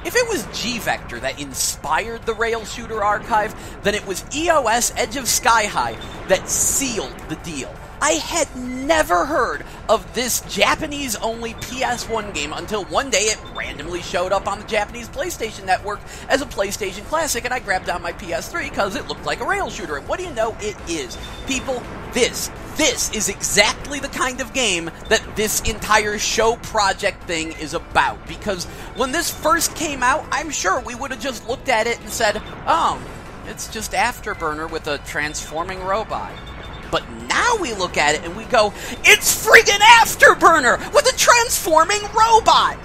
If it was G-Vector that inspired the rail shooter archive, then it was EOS Edge of Skyhigh that sealed the deal. I had never heard of this Japanese-only PS1 game until one day it randomly showed up on the Japanese PlayStation Network as a PlayStation Classic, and I grabbed out my PS3 because it looked like a rail shooter. And what do you know? It is. People, this is exactly the kind of game that this entire show project thing is about. Because when this first came out, I'm sure we would have just looked at it and said, oh, it's just Afterburner with a transforming robot. But now we look at it and we go, it's friggin' Afterburner with a transforming robot!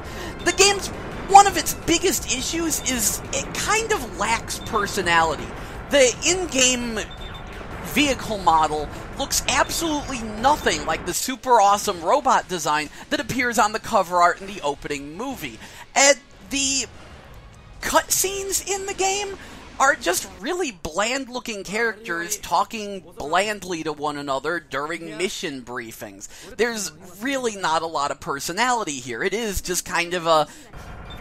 The game's one of its biggest issues is it kind of lacks personality. The in-game vehicle model looks absolutely nothing like the super awesome robot design that appears on the cover art in the opening movie. And the cutscenes in the game are just really bland-looking characters talking blandly to one another during mission briefings. There's really not a lot of personality here. It is just kind of a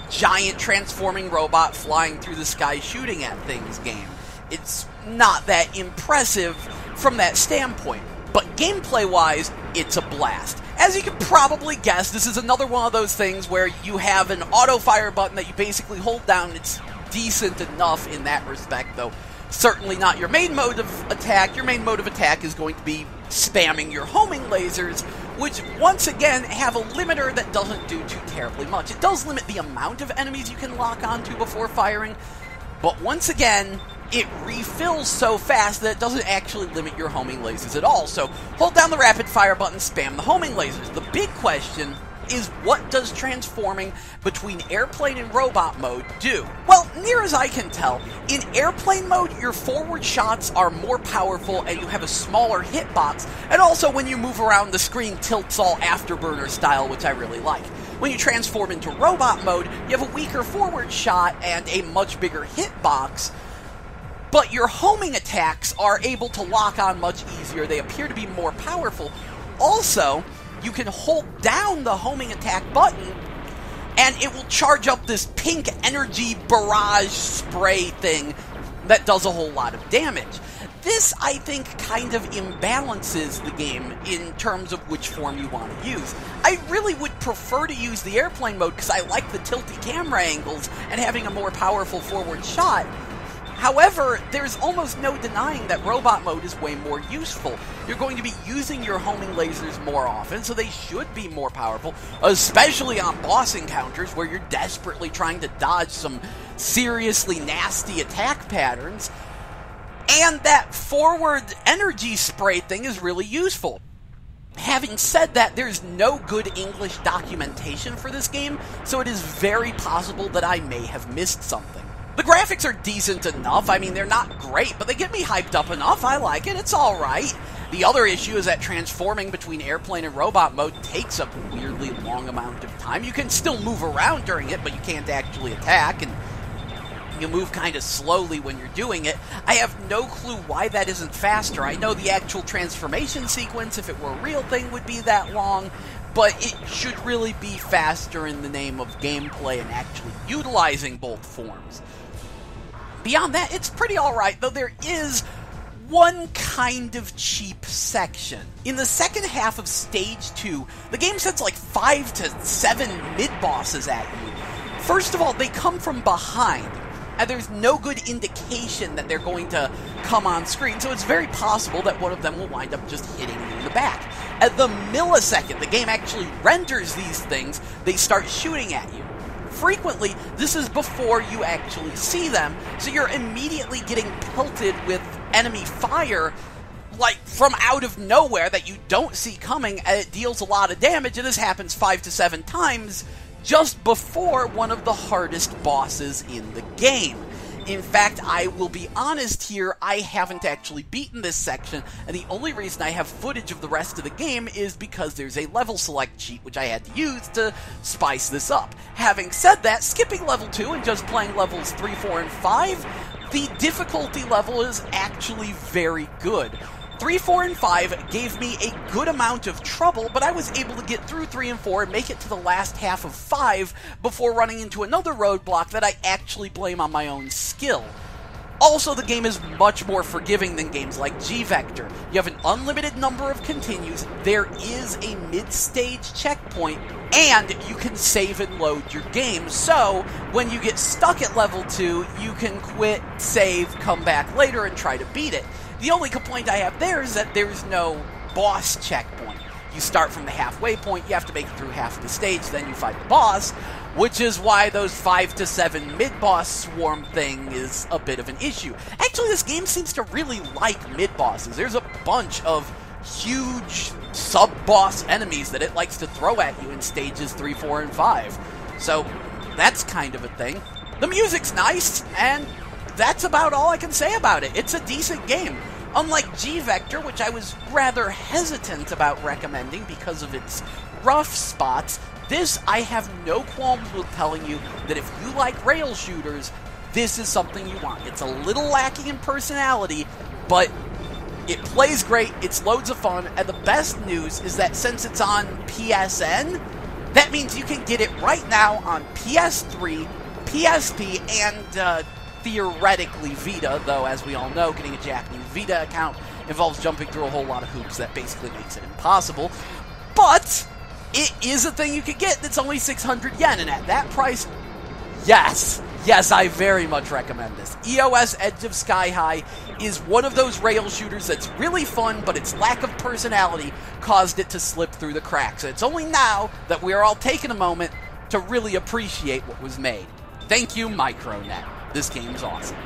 giant transforming robot flying through the sky shooting at things game. It's not that impressive from that standpoint, but gameplay-wise, it's a blast. As you can probably guess, this is another one of those things where you have an auto-fire button that you basically hold down. It's decent enough in that respect, though certainly not your main mode of attack. Your main mode of attack is going to be spamming your homing lasers, which once again have a limiter that doesn't do too terribly much. It does limit the amount of enemies you can lock onto before firing, but once again, it refills so fast that it doesn't actually limit your homing lasers at all. So hold down the rapid fire button, spam the homing lasers. The big question is, what does transforming between airplane and robot mode do? Well, near as I can tell, in airplane mode, your forward shots are more powerful and you have a smaller hitbox, and also when you move around, the screen tilts all Afterburner style, which I really like. When you transform into robot mode, you have a weaker forward shot and a much bigger hitbox, but your homing attacks are able to lock on much easier. They appear to be more powerful. Also, you can hold down the homing attack button, and it will charge up this pink energy barrage spray thing that does a whole lot of damage. This, I think, kind of imbalances the game in terms of which form you want to use. I really would prefer to use the airplane mode because I like the tilty camera angles and having a more powerful forward shot. However, there's almost no denying that robot mode is way more useful. You're going to be using your homing lasers more often, so they should be more powerful, especially on boss encounters where you're desperately trying to dodge some seriously nasty attack patterns. And that forward energy spray thing is really useful. Having said that, there's no good English documentation for this game, so it is very possible that I may have missed something. The graphics are decent enough. I mean, they're not great, but they get me hyped up enough. I like it. It's alright. The other issue is that transforming between airplane and robot mode takes a weirdly long amount of time. You can still move around during it, but you can't actually attack, and you move kind of slowly when you're doing it. I have no clue why that isn't faster. I know the actual transformation sequence, if it were a real thing, would be that long, but it should really be faster in the name of gameplay and actually utilizing both forms. Beyond that, it's pretty alright, though there is one kind of cheap section. In the second half of Stage 2, the game sends like 5 to 7 mid-bosses at you. First of all, they come from behind, and there's no good indication that they're going to come on screen, so it's very possible that one of them will wind up just hitting you in the back. At the millisecond the game actually renders these things, they start shooting at you. Frequently, this is before you actually see them, so you're immediately getting pelted with enemy fire, like from out of nowhere that you don't see coming, and it deals a lot of damage, and this happens 5 to 7 times just before one of the hardest bosses in the game. In fact, I will be honest here, I haven't actually beaten this section, and the only reason I have footage of the rest of the game is because there's a level select cheat which I had to use to spice this up. Having said that, skipping level 2 and just playing levels 3, 4, and 5, the difficulty level is actually very good. 3, 4, and 5 gave me a good amount of trouble, but I was able to get through 3 and 4 and make it to the last half of 5 before running into another roadblock that I actually blame on my own skill. Also, the game is much more forgiving than games like G-Vector. You have an unlimited number of continues, there is a mid-stage checkpoint, and you can save and load your game, so when you get stuck at level 2, you can quit, save, come back later, and try to beat it. The only complaint I have there is that there's no boss checkpoint. You start from the halfway point, you have to make it through half of the stage, then you fight the boss, which is why those 5 to 7 mid-boss swarm thing is a bit of an issue. Actually, this game seems to really like mid-bosses. There's a bunch of huge sub-boss enemies that it likes to throw at you in stages 3, 4, and 5. So, that's kind of a thing. The music's nice, and that's about all I can say about it. It's a decent game. Unlike G-Vector, which I was rather hesitant about recommending because of its rough spots, this I have no qualms with telling you that if you like rail shooters, this is something you want. It's a little lacking in personality, but it plays great, it's loads of fun, and the best news is that since it's on PSN, that means you can get it right now on PS3, PSP, and theoretically Vita, though as we all know, getting a Japanese Vita account involves jumping through a whole lot of hoops that basically makes it impossible. But it is a thing you can get that's only 600 yen, and at that price, yes, I very much recommend this. EOS Edge of Skyhigh is one of those rail shooters that's really fun, but its lack of personality caused it to slip through the cracks. It's only now that we are all taking a moment to really appreciate what was made. Thank you, Micronet. This game's awesome.